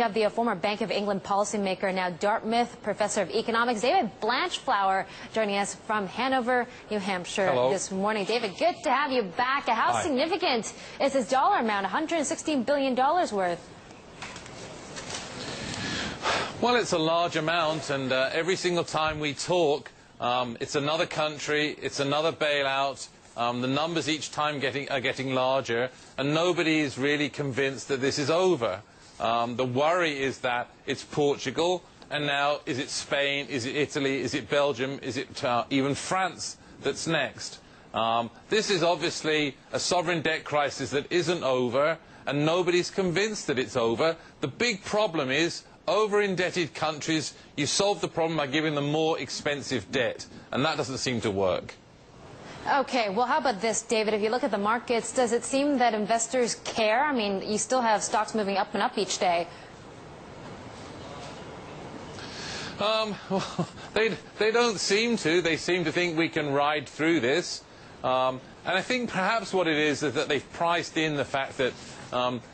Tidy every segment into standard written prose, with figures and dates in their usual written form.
We have the former Bank of England policymaker, now Dartmouth professor of economics, David Blanchflower, joining us from Hanover, New Hampshire. Hello. This morning. David, good to have you back. How Hi. significant is this dollar amount, $116 billion worth? Well, it's a large amount, and every single time we talk, it's another country, it's another bailout. The numbers each time are getting larger, and nobody is really convinced that this is over. The worry is that it's Portugal, and now is it Spain, is it Italy, is it Belgium, is it even France that's next? This is obviously a sovereign debt crisis that isn't over, and nobody's convinced that it's over. The big problem is, over-indebted countries, you solve the problem by giving them more expensive debt, and that doesn't seem to work. Okay, well, how about this, David? If you look at the markets, does it seem that investors care? I mean, you still have stocks moving up and up each day. Well, they don't seem to. They seem to think we can ride through this. And I think perhaps what it is that they've priced in the fact that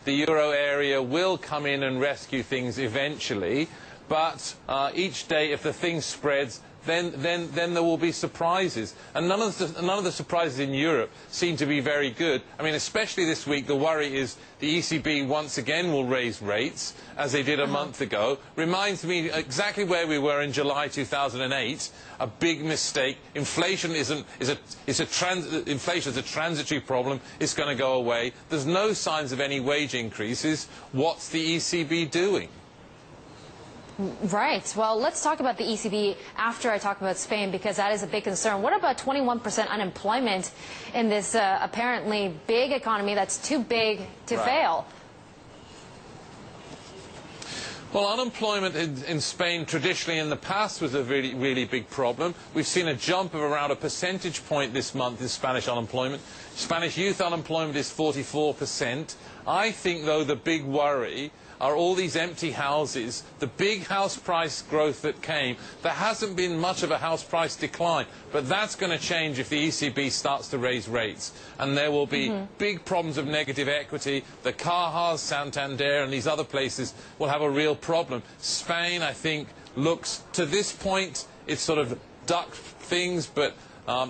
the euro area will come in and rescue things eventually. But each day, if the thing spreads, then there will be surprises. And none of the surprises in Europe seem to be very good. I mean, especially this week, the worry is the ECB once again will raise rates, as they did a month ago. Reminds me exactly where we were in July 2008. A big mistake. Inflation is a transitory problem. It's going to go away. There's no signs of any wage increases. What's the ECB doing? Right. Well, let's talk about the ECB after I talk about Spain, because that is a big concern. What about 21% unemployment in this apparently big economy that's too big to fail? Well, unemployment in Spain traditionally in the past was a really big problem. We've seen a jump of around a percentage point this month in Spanish unemployment. Spanish youth unemployment is 44%. I think, though, the big worry are all these empty houses, the big house price growth that came. There hasn't been much of a house price decline, but that's going to change if the ECB starts to raise rates. And there will be big problems of negative equity. The Cajas, Santander and these other places will have a real problem. Spain, I think, looks, to this point, it's sort of ducked things, but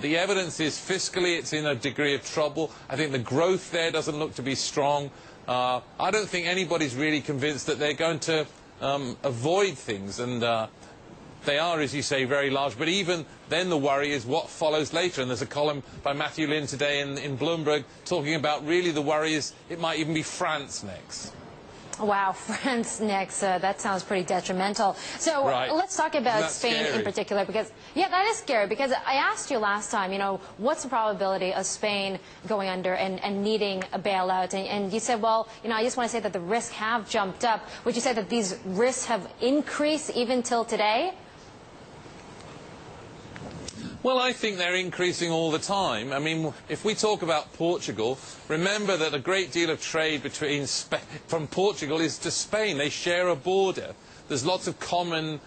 the evidence is fiscally it's in a degree of trouble. I think the growth there doesn't look to be strong. I don't think anybody's really convinced that they're going to avoid things, and they are, as you say, very large. But even then the worry is what follows later, and there's a column by Matthew Lynn today in Bloomberg talking about really the worry is it might even be France next. Wow, France next. That sounds pretty detrimental. So let's talk about Spain in particular, because, yeah, that is scary, because I asked you last time, you know, what's the probability of Spain going under and needing a bailout? And you said, well, you know, I just want to say that the risks have jumped up. Would you say that these risks have increased even till today? Well, I think they're increasing all the time. I mean, if we talk about Portugal, remember that a great deal of trade from Portugal is to Spain. They share a border. There's lots of common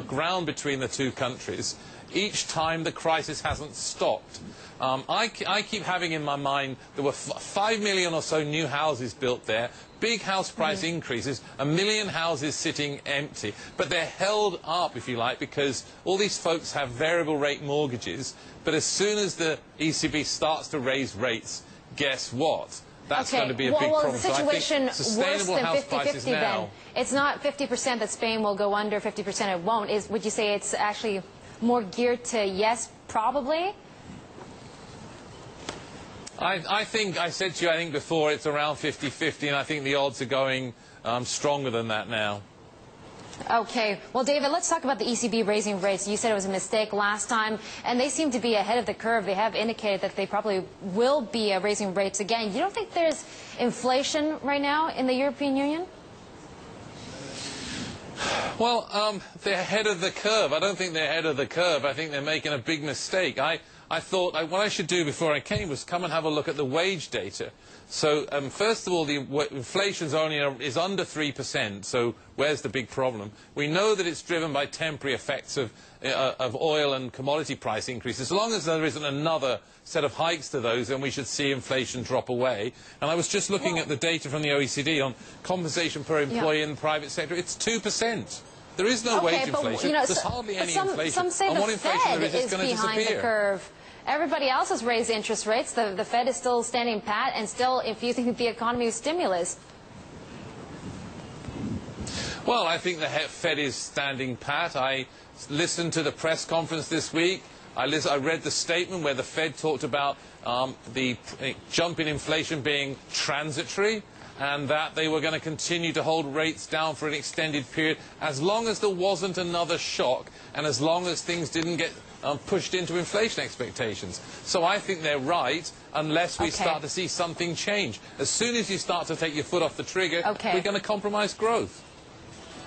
ground between the two countries. Each time the crisis hasn't stopped. I keep having in my mind there were 5 million or so new houses built there, big house price increases, 1 million houses sitting empty, but they're held up, if you like, because all these folks have variable rate mortgages, but as soon as the ECB starts to raise rates, guess what? That's going to be a big problem. The situation so worse than 50-50 then. It's not 50% that Spain will go under, 50% it won't. Would you say it's actually more geared to yes, probably? I think, I said to you, I think before, it's around 50-50, and I think the odds are going stronger than that now. Okay. Well, David, let's talk about the ECB raising rates. You said it was a mistake last time, and they seem to be ahead of the curve. They have indicated that they probably will be raising rates again. You don't think there's inflation right now in the European Union? Well, they're ahead of the curve. I don't think they're ahead of the curve. I think they're making a big mistake. I I thought what I should do before I came was come and have a look at the wage data. So first of all, the inflation is under 3%, so where's the big problem? We know that it's driven by temporary effects of oil and commodity price increases. As long as there isn't another set of hikes to those, then we should see inflation drop away. And I was just looking at the data from the OECD on compensation per employee in the private sector. It's 2%. There is no wage inflation. You know, there's hardly any inflation. Some say the Fed is behind the curve. Everybody else has raised interest rates. The Fed is still standing pat and still infusing the economy with stimulus. Well, I think the Fed is standing pat. I listened to the press conference this week. I read the statement where the Fed talked about the jump in inflation being transitory, and that they were going to continue to hold rates down for an extended period as long as there wasn't another shock and as long as things didn't get pushed into inflation expectations. So I think they're right, unless we start to see something change. As soon as you start to take your foot off the trigger, we're going to compromise growth.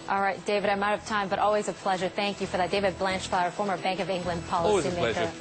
All right, David, I'm out of time, but always a pleasure. Thank you for that. David Blanchflower, former Bank of England policymaker. Always a pleasure.